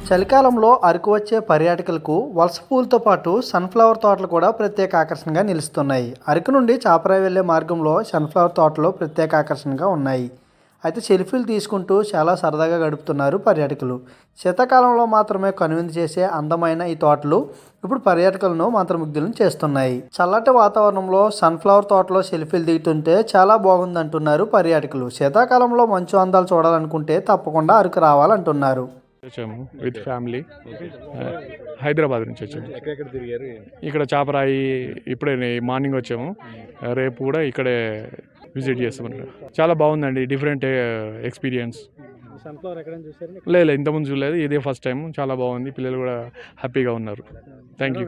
చలికాలంలో అరకు వచ్చే పర్యాటకులకు వలస పూలతో పాటు సన్ఫ్లవర్ తోటలు కూడా ప్రత్యేక ఆకర్షణగా నిలుస్తున్నాయి. అరకు నుండి చాపరాయి వెళ్లే మార్గంలో సన్ఫ్లవర్ తోటలు ప్రత్యేక ఆకర్షణగా ఉన్నాయి. అయితే సెల్ఫీలు తీసుకుంటూ చాలా సరదాగా గడుపుతున్నారు పర్యాటకులు. శీతాకాలంలో మాత్రమే కనువిందు చేసే అందమైన ఈ తోటలు ఇప్పుడు పర్యాటకులను మంత్రముగ్ధులను చేస్తున్నాయి. చల్లటి వాతావరణంలో సన్ఫ్లవర్ తోటలో సెల్ఫీలు దిగుతుంటే చాలా బాగుందంటున్నారు పర్యాటకులు. శీతాకాలంలో మంచు అందాలు చూడాలనుకుంటే తప్పకుండా అరకు రావాలంటున్నారు. వచ్చాము విత్ ఫ్యామిలీ. హైదరాబాద్ నుంచి వచ్చాము. ఎక్కడెక్కడ తిరిగారు? ఇక్కడ చాపరాయి ఇప్పుడే మార్నింగ్ వచ్చాము. రేపు కూడా ఇక్కడే విజిట్ చేస్తాం. చాలా బాగుందండి, డిఫరెంట్ ఎక్స్పీరియన్స్. సన్ఫ్లవర్ ఎక్కడైనా చూసారు? లేదు, ఇంతకుముందు చూడలేదు, ఇదే ఫస్ట్ టైం. చాలా బాగుంది, పిల్లలు కూడా హ్యాపీగా ఉన్నారు. Thank you.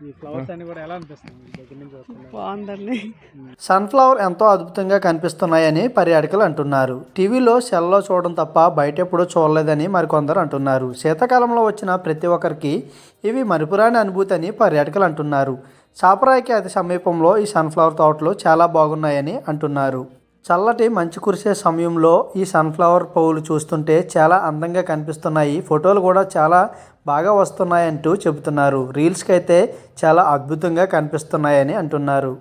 ఈ ఫ్లవర్స్ అన్ని కూడా ఎలా అనిపిస్తుంది దగ్గర నుంచి వస్తున్నాయి? బాగుందండి. సన్ఫ్లవర్ ఎంతో అద్భుతంగా కనిపిస్తున్నాయని పర్యాటకులు అంటున్నారు. టీవీలో సెల్లో చూడడం తప్ప బయట ఎప్పుడూ చూడలేదని మరికొందరు అంటున్నారు. శీతాకాలంలో వచ్చిన ప్రతి ఒక్కరికి ఇవి మరుపురాని అనుభూతి అని పర్యాటకులు అంటున్నారు. చాపరాయికి అతి సమీపంలో ఈ సన్ఫ్లవర్ తోటలు చాలా బాగున్నాయని అంటున్నారు. చల్లటి మంచు కురిసే సమయంలో ఈ సన్ఫ్లవర్ పువ్వులు చూస్తుంటే చాలా అందంగా కనిపిస్తున్నాయి. ఫోటోలు కూడా చాలా బాగా వస్తున్నాయంటూ చెబుతున్నారు. రీల్స్కి అయితే చాలా అద్భుతంగా కనిపిస్తున్నాయని అంటున్నారు.